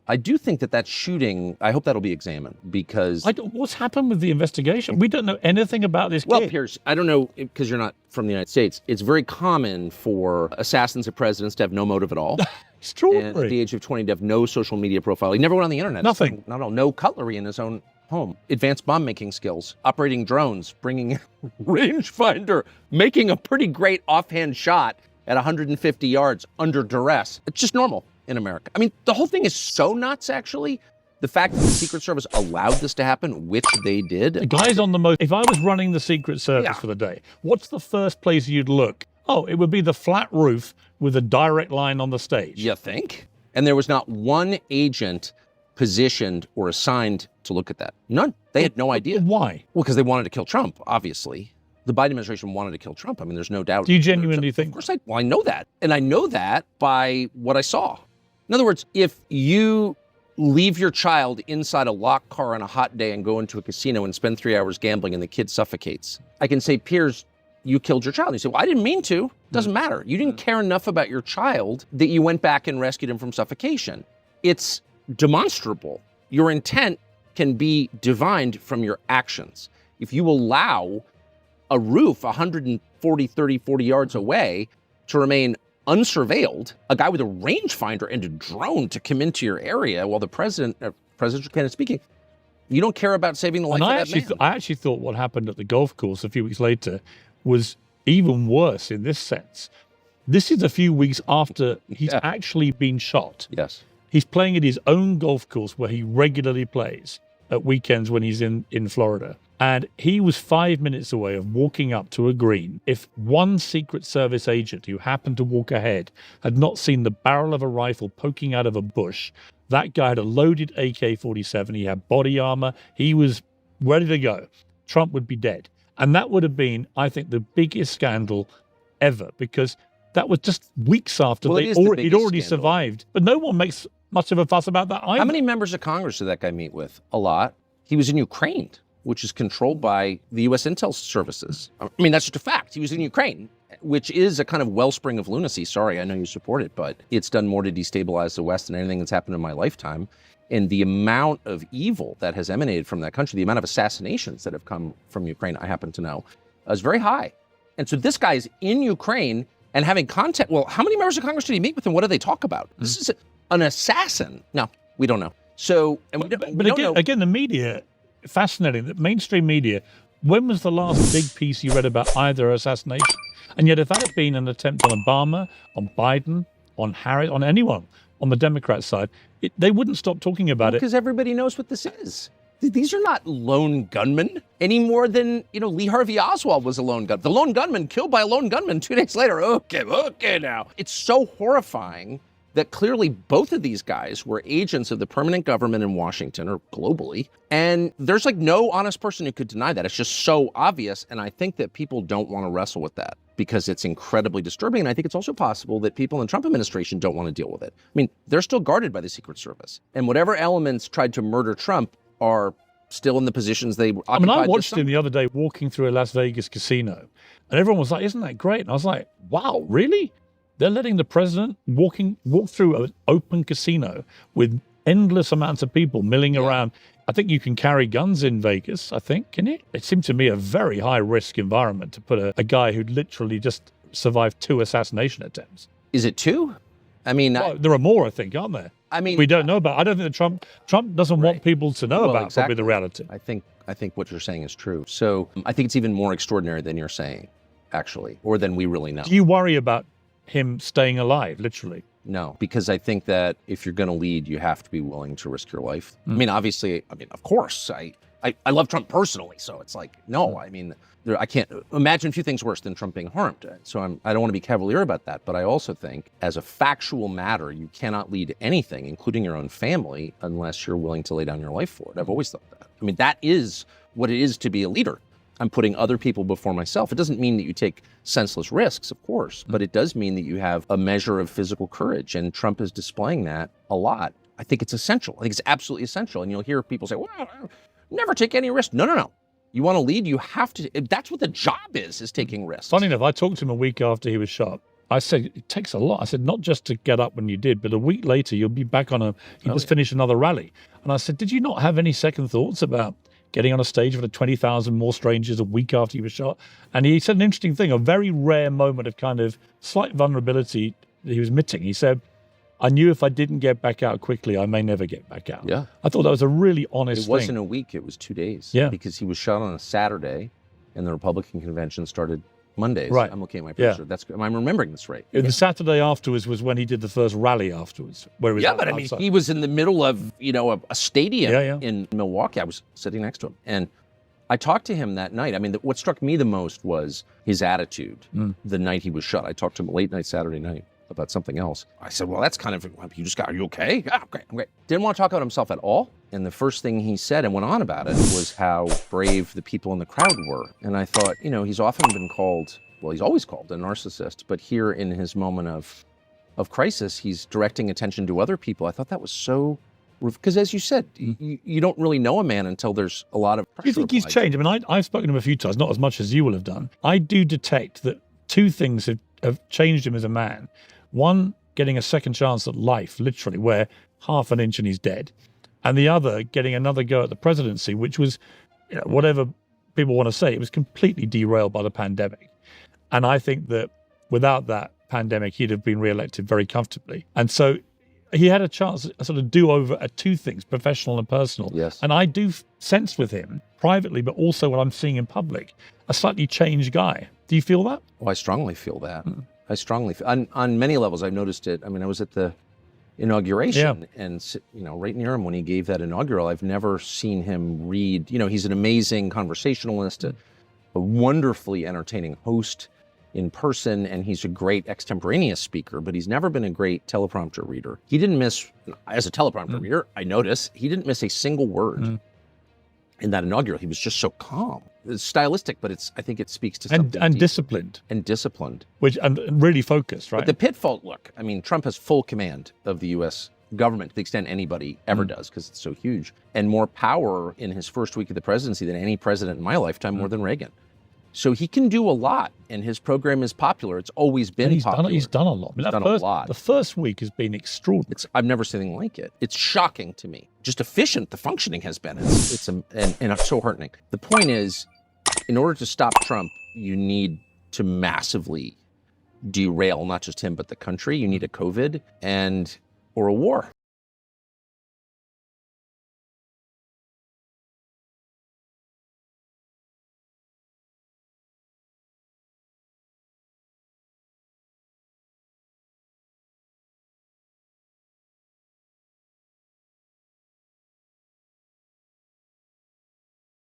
I do think that shooting, I hope that'll be examined because... What's happened with the investigation? We don't know anything about this kid. Well, Piers, I don't know, because you're not from the United States, it's very common for assassins of presidents to have no motive at all. Extraordinary. And at the age of 20 to have no social media profile. He never went on the internet. Nothing. Not at all. No cutlery in his own home. Advanced bomb-making skills, operating drones, bringing rangefinder, making a pretty great offhand shot at 150 yards under duress. It's just normal in America. I mean, the whole thing is so nuts, actually. The fact that the Secret Service allowed this to happen, which they did. The guy's on the most... If I was running the Secret Service for the day, what's the first place you'd look? Oh, it would be the flat roof with a direct line on the stage. You think? And there was not one agent positioned or assigned to look at that. None. They had no idea. Why? Well, because they wanted to kill Trump, obviously. The Biden administration wanted to kill Trump. I mean, there's no doubt. Do you genuinely think? Of course I know that. And I know that by what I saw. In other words, if you leave your child inside a locked car on a hot day and go into a casino and spend 3 hours gambling and the kid suffocates, I can say, Piers, you killed your child. And you say, well, I didn't mean to. Doesn't matter. You didn't care enough about your child that you went back and rescued him from suffocation. It's demonstrable. Your intent can be divined from your actions. If you allow a roof 40 yards away to remain unsurveilled, a guy with a rangefinder and a drone to come into your area while the presidential candidate is speaking, you don't care about saving the life of that man. I actually thought what happened at the golf course a few weeks later was even worse in this sense. This is a few weeks after he's actually been shot. Yes. He's playing at his own golf course where he regularly plays at weekends when he's in Florida. And he was 5 minutes away of walking up to a green. If one Secret Service agent who happened to walk ahead had not seen the barrel of a rifle poking out of a bush, that guy had a loaded AK-47. He had body armor. He was ready to go. Trump would be dead. And that would have been, I think, the biggest scandal ever, because that was just weeks after he'd already survived. But no one makes much of a fuss about that either. How many members of Congress did that guy meet with? A lot. He was in Ukraine, which is controlled by the U.S. intel services. I mean, that's just a fact. He was in Ukraine, which is a kind of wellspring of lunacy. Sorry, I know you support it, but it's done more to destabilize the West than anything that's happened in my lifetime. And the amount of evil that has emanated from that country, the amount of assassinations that have come from Ukraine, I happen to know, is very high. And so this guy is in Ukraine and having contact. Well, how many members of Congress did he meet with and what do they talk about? This is an assassin. No, we don't know. So, and again, the media, fascinating, the mainstream media, when was the last big piece you read about either assassination? And yet if that had been an attempt on Obama, on Biden, on Harris, on anyone on the Democrat side, they wouldn't stop talking about it. Because everybody knows what this is. These are not lone gunmen any more than, Lee Harvey Oswald was a lone gunman. The lone gunman killed by a lone gunman 2 days later. Okay now. It's so horrifying that clearly both of these guys were agents of the permanent government in Washington or globally. And there's no honest person who could deny that. It's just so obvious. And I think that people don't want to wrestle with that because it's incredibly disturbing. And I think it's also possible that people in the Trump administration don't want to deal with it. I mean, they're still guarded by the Secret Service. And whatever elements tried to murder Trump are still in the positions they occupied. I mean, I watched him the other day walking through a Las Vegas casino. And everyone was like, isn't that great? And I was like, wow, really? They're letting the president walk through an open casino with endless amounts of people milling around. I think you can carry guns in Vegas, I think, can you? It seemed to me a very high-risk environment to put a guy who'd literally just survived 2 assassination attempts. Is it 2? I mean... Well, there are more, I think, aren't there? I mean... We don't know about. I don't think that Trump doesn't want people to know about probably the reality. I think what you're saying is true. So I think it's even more extraordinary than you're saying, actually, or than we really know. Do you worry about him staying alive, literally? No, because I think that if you're going to lead, you have to be willing to risk your life. I mean, obviously, of course, I love Trump personally, so it's no, I mean, I can't imagine a few things worse than Trump being harmed. So I don't want to be cavalier about that, but I also think as a factual matter, you cannot lead anything, including your own family, unless you're willing to lay down your life for it. I've always thought that. I mean, that is what it is to be a leader. I'm putting other people before myself. It doesn't mean that you take senseless risks, of course, but it does mean that you have a measure of physical courage, and Trump is displaying that a lot. I think it's essential. I think it's absolutely essential. And you'll hear people say, well, never take any risk. No. You want to lead, you have to. That's what the job is taking risks. Funny enough, I talked to him a week after he was shot, I said, it takes a lot. I said, not just to get up when you did, but a week later, you'll be back on you just finished another rally. And I said, did you not have any second thoughts about getting on a stage with 20,000 more strangers a week after you were shot? And he said an interesting thing, a very rare moment of kind of slight vulnerability that he was admitting. He said, I knew if I didn't get back out quickly, I may never get back out. Yeah. I thought that was a really honest thing. It wasn't a week, it was 2 days. Yeah. Because he was shot on a Saturday and the Republican convention started Mondays. Right. I'm looking at my picture. I'm remembering this right. The Saturday afterwards was when he did the first rally afterwards. Where he was but I mean, he was in the middle of, a stadium in Milwaukee. I was sitting next to him. And I talked to him that night. I mean, what struck me the most was his attitude the night he was shot. I talked to him late night Saturday night about something else. I said, well, that's kind of, are you okay? Yeah, I'm great. Didn't want to talk about himself at all. And the first thing he said and went on about it was how brave the people in the crowd were. And I thought, he's often been called, well, he's always called a narcissist, but here in his moment of crisis, he's directing attention to other people. I thought that was so, because as you said, you don't really know a man until there's a lot of pressure. Do you think he's changed? I mean, I've spoken to him a few times, not as much as you will have done. I do detect that two things have changed him as a man. One, getting a second chance at life, literally, where half an inch and he's dead. And the other, getting another go at the presidency, which was, whatever people want to say, it was completely derailed by the pandemic. And I think that without that pandemic, he'd have been re-elected very comfortably. And so he had a chance to sort of do over at two things, professional and personal. Yes. And I do sense with him, privately, but also what I'm seeing in public, a slightly changed guy. Do you feel that? Oh, I strongly feel that. I strongly feel, on many levels, I've noticed it. I mean, I was at the inauguration and, right near him when he gave that inaugural, I've never seen him read. He's an amazing conversationalist, a wonderfully entertaining host in person, and he's a great extemporaneous speaker, but he's never been a great teleprompter reader. He didn't miss, as a teleprompter reader, I notice, he didn't miss a single word in that inaugural. He was just so calm. It's stylistic, but I think it speaks to something and deep. disciplined. And disciplined. And really focused, right? But the pitfall, look, I mean, Trump has full command of the U.S. government to the extent anybody ever does, because it's so huge, and more power in his first week of the presidency than any president in my lifetime, more than Reagan. So he can do a lot, and his program is popular. It's always been popular. He's done a lot. He's done a lot. The first week has been extraordinary. I've never seen anything like it. It's shocking to me. Just efficient the functioning has been. And it's so heartening. The point is, in order to stop Trump, you need to massively derail not just him, but the country. You need a COVID or a war.